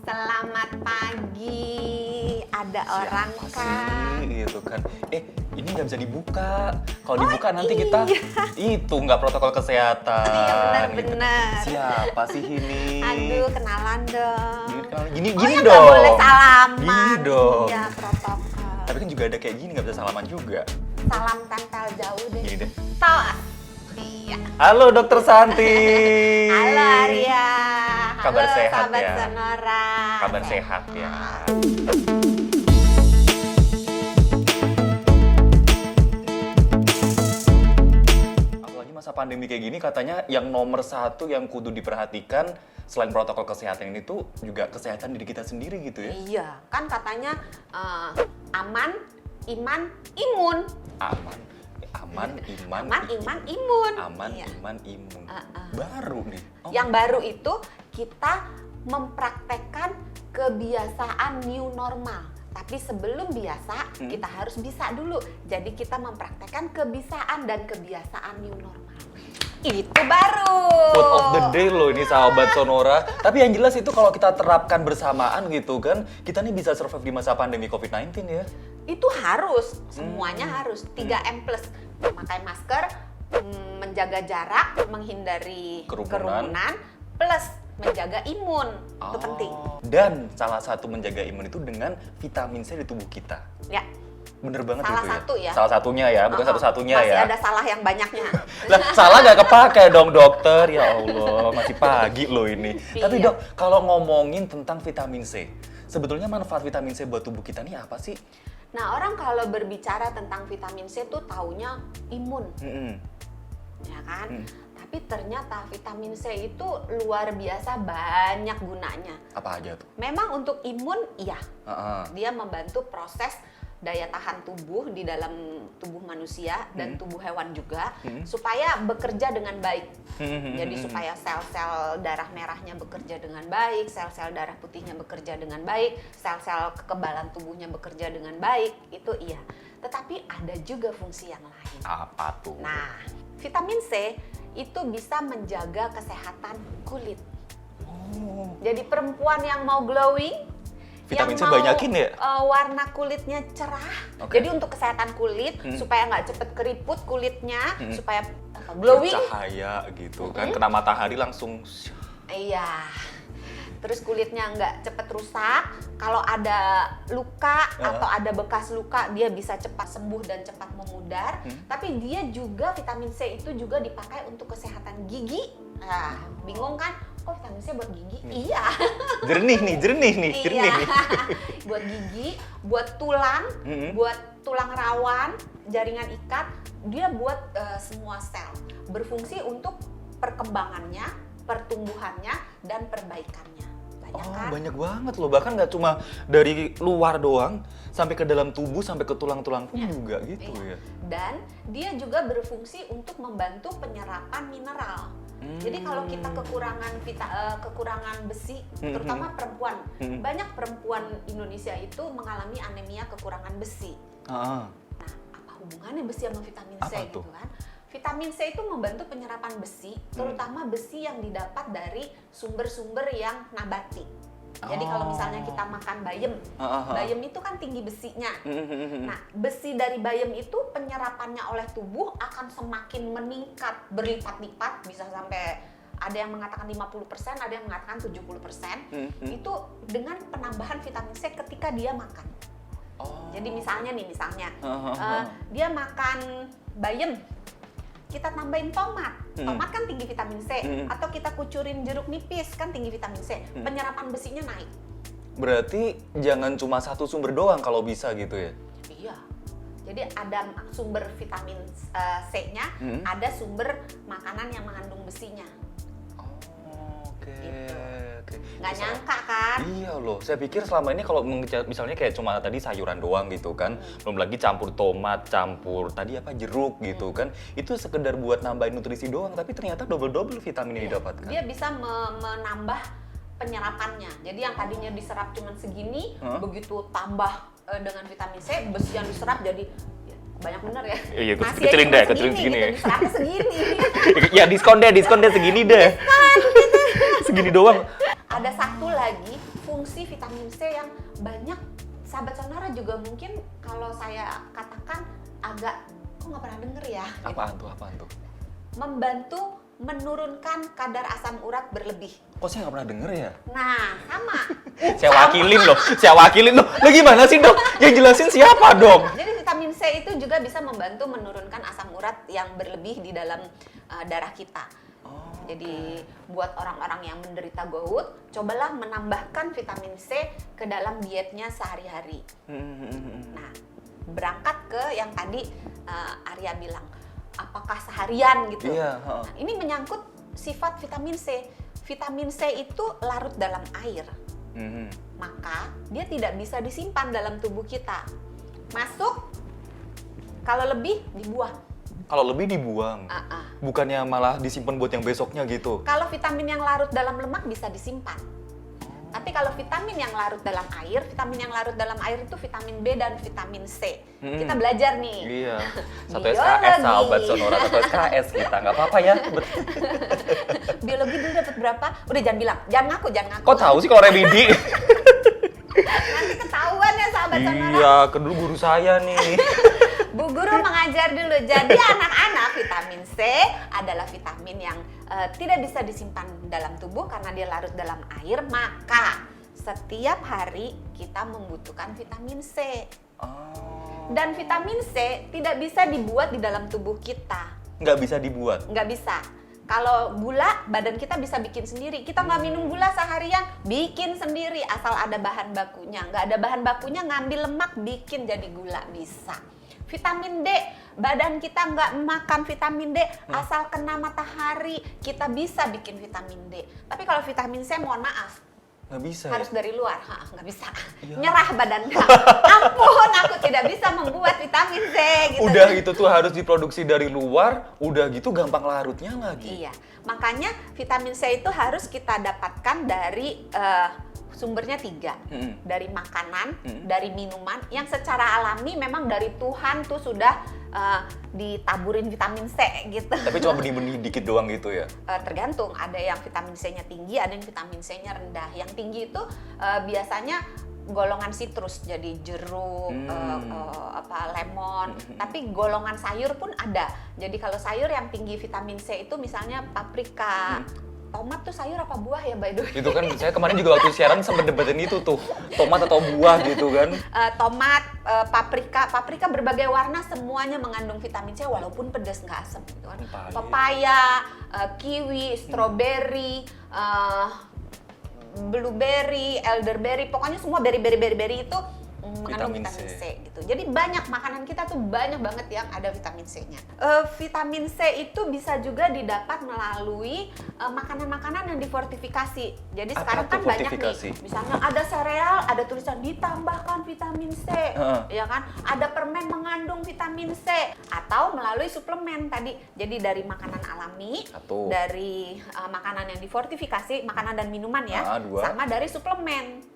Selamat pagi. Ada orang Siapa kah? sih gitu kan? Ini nggak bisa dibuka. Kalau dibuka nanti kita itu nggak protokol kesehatan. Iya gitu. benar-benar. Siapa sih ini? Aduh, kenalan dong. Gini Oh ya, dong. nggak boleh salaman. Gini dong. Iya, protokol. Tapi kan juga ada kayak gini nggak bisa salaman juga. Salam tempel jauh deh. Gini deh. Tos. Iya. Halo Dokter Santi. Halo Arya. Kabar Halo, sehat sahabat ya? Sonora. Kabar sehat ya. Apalagi masa pandemi kayak gini katanya yang nomor satu yang kudu diperhatikan selain protokol kesehatan ini tuh juga kesehatan diri kita sendiri gitu ya. Iya, kan katanya aman, iman, imun. Aman, iman, Aman, iman, imun. aman, Iya. iman, imun. Baru nih. Oh, Yang baru itu kita mempraktekkan kebiasaan new normal. Tapi sebelum biasa, kita harus bisa dulu. Jadi kita mempraktekkan kebiasaan dan kebiasaan new normal. Itu baru. quote of the day loh ini sahabat Sonora. Tapi yang jelas itu kalau kita terapkan bersamaan gitu kan, kita nih bisa survive di masa pandemi COVID-19 ya. Itu harus, semuanya harus. 3M+. Memakai masker, menjaga jarak, menghindari kerumunan, plus menjaga imun. Itu penting. Dan salah satu menjaga imun itu dengan vitamin C di tubuh kita. Ya, Bener banget salah itu satu ya. Salah satunya ya, bukan satu-satunya masih ya. ada salah yang banyaknya. Lah, salah nggak kepake dong dokter. Ya Allah, masih pagi loh ini. Tapi Iya. dok, kalau ngomongin tentang vitamin C, sebetulnya manfaat vitamin C buat tubuh kita nih apa sih? Nah, orang kalau berbicara tentang vitamin C tuh taunya imun, ya kan? Tapi ternyata vitamin C itu luar biasa banyak gunanya. Apa aja tuh? Memang untuk imun, iya. Heeh. Dia membantu proses daya tahan tubuh di dalam tubuh manusia dan tubuh hewan juga supaya bekerja dengan baik. Jadi supaya sel-sel darah merahnya bekerja dengan baik, sel-sel darah putihnya bekerja dengan baik, sel-sel kekebalan tubuhnya bekerja dengan baik, itu iya. Tetapi ada juga fungsi yang lain. Apa tuh? Nah, vitamin C itu bisa menjaga kesehatan kulit. Jadi perempuan yang mau glowing, Vitamin yang C banyakin ya? warna kulitnya cerah. Oke. Jadi untuk kesehatan kulit supaya nggak cepet keriput kulitnya, supaya glowing. Cahaya gitu kan, kena matahari langsung. Iya. Terus kulitnya nggak cepet rusak. Kalau ada luka atau ada bekas luka, dia bisa cepat sembuh dan cepat memudar. Tapi dia juga vitamin C itu juga dipakai untuk kesehatan gigi. Nah, bingung kan? Kok vitamin C buat gigi? Iya. Jernih nih. Iya. Buat gigi, buat tulang, buat tulang rawan, jaringan ikat, dia buat semua sel. Berfungsi untuk perkembangannya, pertumbuhannya, dan perbaikannya. Banyak kan? Banyak banget loh. Bahkan nggak cuma dari luar doang, sampai ke dalam tubuh, sampai ke tulang-tulang pun juga gitu Iya. ya. Dan dia juga berfungsi untuk membantu penyerapan mineral. Jadi kalau kita kekurangan besi, terutama perempuan, banyak perempuan Indonesia itu mengalami anemia kekurangan besi. Nah, apa hubungannya besi sama vitamin C Apa gitu tuh? kan? Vitamin C itu membantu penyerapan besi, terutama besi yang didapat dari sumber-sumber yang nabati. Jadi kalau misalnya kita makan bayam, bayam itu kan tinggi besinya. Nah, besi dari bayam itu penyerapannya oleh tubuh akan semakin meningkat berlipat-lipat, bisa sampai ada yang mengatakan 50%, ada yang mengatakan 70%. Itu dengan penambahan vitamin C ketika dia makan. Jadi misalnya dia makan bayam, kita tambahin tomat. Tomat kan tinggi vitamin C. Atau kita kucurin jeruk nipis kan tinggi vitamin C. Penyerapan besinya naik. Berarti jangan cuma satu sumber doang kalau bisa gitu ya? Iya. Jadi ada sumber vitamin C-nya, ada sumber makanan yang mengandung besinya. Oke. Gitu. Oke. Nggak nyangka kan? Iya loh, saya pikir selama ini kalau misalnya kayak cuma tadi sayuran doang gitu kan, belum lagi campur tomat, campur tadi apa jeruk gitu kan, itu sekedar buat nambahin nutrisi doang, tapi ternyata double vitamin yang didapatkan. Dia bisa menambah penyerapannya. Jadi yang tadinya diserap cuma segini, begitu tambah dengan vitamin C, besi yang diserap jadi banyak bener ya. Iya, Masih kecilin aja deh, kecilin segini gitu, ya. diserapnya segini. Ya diskon deh segini deh. Segini doang. Ada satu lagi fungsi vitamin C yang banyak sahabat sonora juga mungkin kalau saya katakan agak kok nggak pernah denger ya. Apaan tuh? Membantu menurunkan kadar asam urat berlebih. Kok saya nggak pernah denger ya? Nah, sama. Saya wakilin loh. Lah gimana sih dok? Yang jelasin siapa dok? Jadi vitamin C itu juga bisa membantu menurunkan asam urat yang berlebih di dalam darah kita. Jadi buat orang-orang yang menderita gout, cobalah menambahkan vitamin C ke dalam dietnya sehari-hari. Nah, berangkat ke yang tadi Arya bilang, apakah seharian gitu? Iya. Ini menyangkut sifat vitamin C. Vitamin C itu larut dalam air, maka dia tidak bisa disimpan dalam tubuh kita. Masuk, kalau lebih dibuang. Kalau lebih dibuang, bukannya malah disimpan buat yang besoknya gitu? Kalau vitamin yang larut dalam lemak bisa disimpan. Tapi kalau vitamin yang larut dalam air itu vitamin B dan vitamin C. Kita belajar nih. Iya. Satu SKS sahabat sonora, satu SKS kita nggak apa-apa ya. Biologi dulu dapat berapa? Udah jangan bilang, jangan ngaku. Kok tahu sih kalau remedi? Nanti ketahuan ya sahabat sonora. Iya, kedulu guru saya nih. Bu Guru mengajar dulu. Jadi anak-anak vitamin C adalah vitamin yang tidak bisa disimpan dalam tubuh karena dia larut dalam air. Maka setiap hari kita membutuhkan vitamin C. Dan vitamin C tidak bisa dibuat di dalam tubuh kita. Nggak bisa dibuat? Nggak bisa. Kalau gula, badan kita bisa bikin sendiri. Kita nggak minum gula seharian, bikin sendiri asal ada bahan bakunya. Nggak ada bahan bakunya, ngambil lemak, bikin jadi gula, bisa. Vitamin D, badan kita nggak makan vitamin D, asal kena matahari, kita bisa bikin vitamin D. Tapi kalau vitamin C, mohon maaf, nggak bisa. Harus ya? dari luar, nggak bisa. Ya. Nyerah badan kamu. Ampun, aku tidak bisa membuat vitamin C. Gitu. Udah itu tuh harus diproduksi dari luar, udah gitu gampang larutnya lagi. Iya, makanya vitamin C itu harus kita dapatkan dari sumbernya 3, dari makanan, dari minuman, yang secara alami memang dari Tuhan tuh sudah ditaburin vitamin C gitu. Tapi cuma benih-benih dikit doang gitu ya? Tergantung, ada yang vitamin C-nya tinggi, ada yang vitamin C-nya rendah. Yang tinggi itu biasanya golongan sitrus, jadi jeruk, lemon. Tapi golongan sayur pun ada. Jadi kalau sayur yang tinggi vitamin C itu misalnya paprika. Tomat tuh sayur apa buah ya, by the way? Itu kan saya kemarin juga waktu siaran sempat debatin itu tuh, tomat atau buah gitu kan? Tomat, paprika berbagai warna semuanya mengandung vitamin C walaupun pedas nggak asam gitu kan. Pepaya, kiwi, stroberi, blueberry, elderberry, pokoknya semua berry itu mengandung vitamin C gitu. Jadi banyak makanan kita tuh banyak banget yang ada vitamin C-nya. Vitamin C itu bisa juga didapat melalui makanan-makanan yang difortifikasi. Jadi sekarang kan banyak nih, misalnya ada sereal, ada tulisan ditambahkan vitamin C, ya kan? Ada permen mengandung vitamin C, atau melalui suplemen tadi. Jadi dari makanan alami, dari makanan yang difortifikasi, makanan dan minuman ya, sama dari suplemen.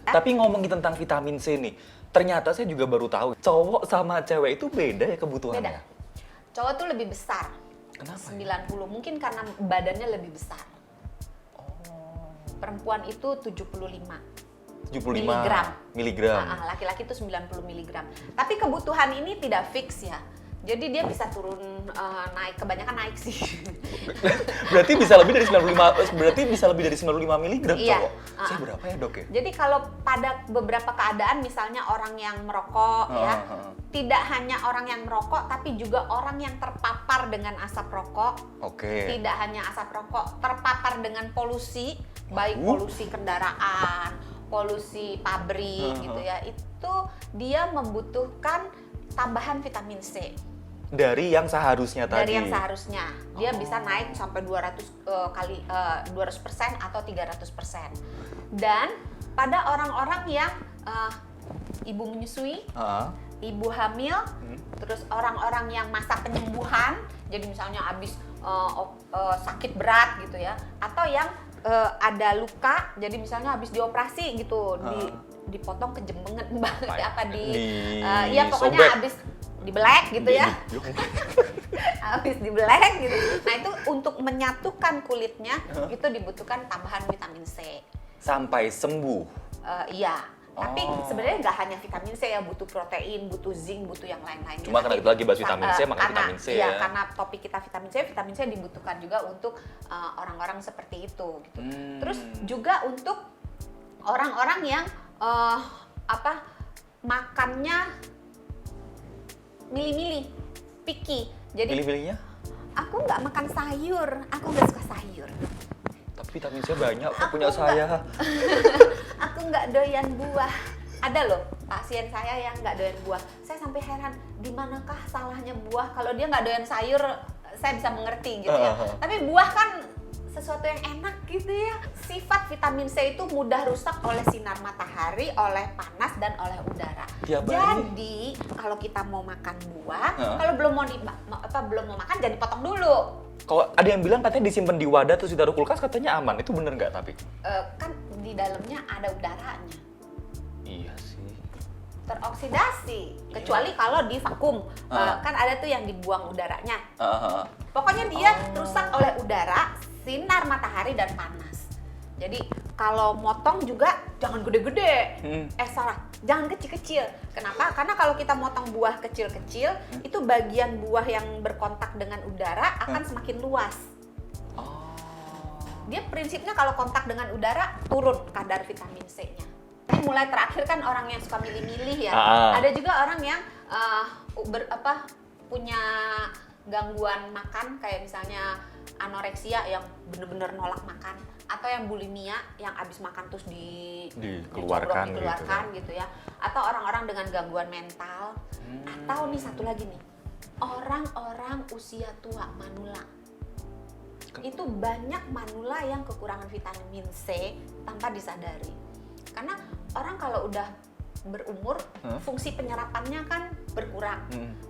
Tapi ngomongin tentang vitamin C nih, ternyata saya juga baru tahu cowok sama cewek itu beda ya kebutuhannya? Beda. Cowok tuh lebih besar. Kenapa? 90, mungkin karena badannya lebih besar. Perempuan itu 75 miligram. Laki-laki itu 90 miligram. Tapi kebutuhan ini tidak fix ya. Jadi dia bisa turun, naik, kebanyakan naik sih. Berarti bisa lebih dari 95 miligram iya. cowok. Saya berapa ya dok ya? Jadi kalau pada beberapa keadaan misalnya orang yang merokok tidak hanya orang yang merokok tapi juga orang yang terpapar dengan asap rokok. Tidak hanya asap rokok, terpapar dengan polusi, baik polusi kendaraan, polusi pabrik gitu ya. Itu dia membutuhkan tambahan vitamin C. Dari yang seharusnya tadi? Dari yang seharusnya. Dia bisa naik sampai 200% atau 300%. Dan pada orang-orang yang ibu menyusui, ibu hamil, terus orang-orang yang masa penyembuhan, jadi misalnya habis sakit berat gitu ya, atau yang ada luka, jadi misalnya habis dioperasi gitu, dipotong kejembengan banget, pokoknya habis dibelek gitu ya. habis dibelek gitu. Nah itu untuk menyatukan kulitnya itu dibutuhkan tambahan vitamin C. Sampai sembuh. Iya. Tapi sebenarnya nggak hanya vitamin C ya, butuh protein, butuh zinc, butuh yang lain-lain. Cuma karena kita lagi bahas vitamin C, maka vitamin C ya. ya. Karena topik kita vitamin C dibutuhkan juga untuk orang-orang seperti itu. Gitu. Terus juga untuk orang-orang yang makannya milih-milih, picky. Jadi Pilih-pilihnya? aku nggak makan sayur, aku nggak suka sayur. Tapi vitamin C banyak kok punya saya. Aku nggak doyan buah. Ada loh pasien saya yang nggak doyan buah. Saya sampai heran, di manakah salahnya buah? Kalau dia nggak doyan sayur, saya bisa mengerti gitu ya. Tapi buah kan sesuatu yang enak gitu ya. Sifat vitamin C itu mudah rusak oleh sinar matahari, oleh panas dan oleh udara. Jadi kalau kita mau makan buah, kalau belum mau makan jangan dipotong dulu. Kalau ada yang bilang katanya disimpan di wadah terus ditaruh kulkas katanya aman, itu bener nggak tapi? Kan di dalamnya ada udaranya. Iya sih. Teroksidasi, kecuali kalau di vakum. Kan ada tuh yang dibuang udaranya. Pokoknya dia rusak oleh udara, sinar matahari dan panas. Jadi kalau motong juga jangan gede-gede. Salah, jangan kecil-kecil. Kenapa? Karena kalau kita motong buah kecil-kecil, itu bagian buah yang berkontak dengan udara akan semakin luas. Dia prinsipnya kalau kontak dengan udara, turun kadar vitamin C-nya. Ini mulai terakhir kan orang yang suka milih-milih ya. Ada juga orang yang punya gangguan makan, kayak misalnya anoreksia yang bener-bener nolak makan, atau yang bulimia yang abis makan terus dikeluarkan gitu ya, atau orang-orang dengan gangguan mental, atau nih satu lagi nih, orang-orang usia tua manula. Itu banyak manula yang kekurangan vitamin C tanpa disadari. Karena orang kalau udah berumur, fungsi penyerapannya kan berkurang.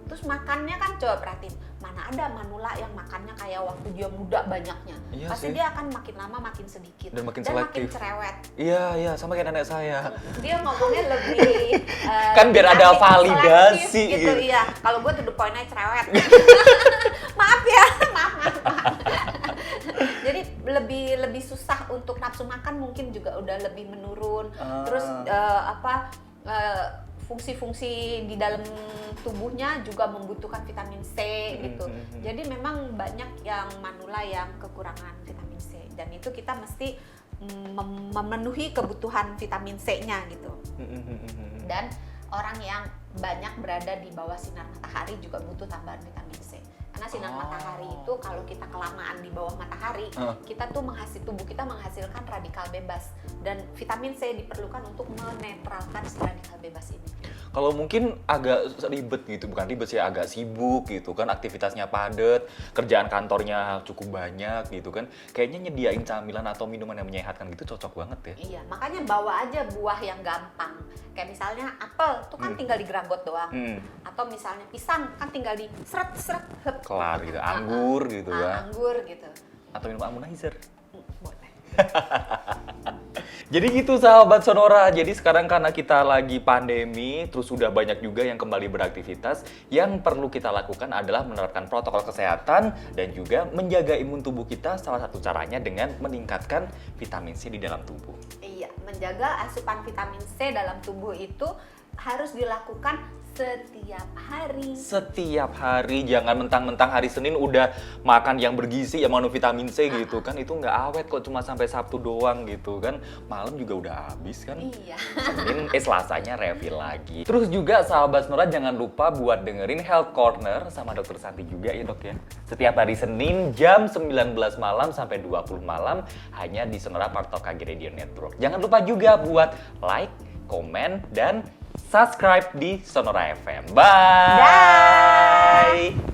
Terus makannya kan, coba perhatiin, mana ada manula yang makannya kayak waktu dia muda banyaknya. Iya Pasti sih. dia akan makin lama makin sedikit Dan makin makin selektif. cerewet. Iya, sama kayak nenek saya. Dia ngomongnya lebih Kan biar ada selektif validasi gitu. gitu. Iya, kalau gue to the point-nya cerewet. Maaf ya, maaf. Jadi lebih susah untuk nafsu makan, mungkin juga udah lebih menurun. Terus fungsi-fungsi di dalam tubuhnya juga membutuhkan vitamin C gitu. Jadi memang banyak yang manula yang kekurangan vitamin C, dan itu kita mesti memenuhi kebutuhan vitamin C-nya gitu. Dan orang yang banyak berada di bawah sinar matahari juga butuh tambahan vitamin C. Karena sinar matahari itu kalau kita kelamaan di bawah matahari, kita tuh tubuh kita menghasilkan radikal bebas, dan vitamin C diperlukan untuk menetralkan si radikal bebas ini. Kalau mungkin agak ribet gitu, bukan ribet sih, agak sibuk gitu kan, aktivitasnya padat, kerjaan kantornya cukup banyak gitu kan, kayaknya nyediain camilan atau minuman yang menyehatkan gitu cocok banget ya. Iya, makanya bawa aja buah yang gampang. Kayak misalnya apel, tuh kan tinggal digeragot doang. Atau misalnya pisang, kan tinggal di seret-seret. Kelar gitu, anggur gitu kan. Anggur gitu. Atau minum ammonizer. Boleh. Jadi gitu sahabat Sonora, jadi sekarang karena kita lagi pandemi, terus sudah banyak juga yang kembali beraktivitas, yang perlu kita lakukan adalah menerapkan protokol kesehatan dan juga menjaga imun tubuh kita, salah satu caranya dengan meningkatkan vitamin C di dalam tubuh. Iya, menjaga asupan vitamin C dalam tubuh itu harus dilakukan setiap hari. Setiap hari, jangan mentang-mentang hari Senin udah makan yang bergizi, yang mengandung vitamin C gitu kan, itu nggak awet kok, cuma sampai Sabtu doang gitu kan, malam juga udah habis kan. Iya. Selasanya refill lagi. Terus juga sahabat Sonora jangan lupa buat dengerin Health Corner sama Dokter Santi juga ya dok ya. Setiap hari Senin jam 19 malam sampai 20 malam hanya di Sonora Partok KG Radio Network. Jangan lupa juga buat like, komen, dan subscribe di Sonora FM. Bye! Bye!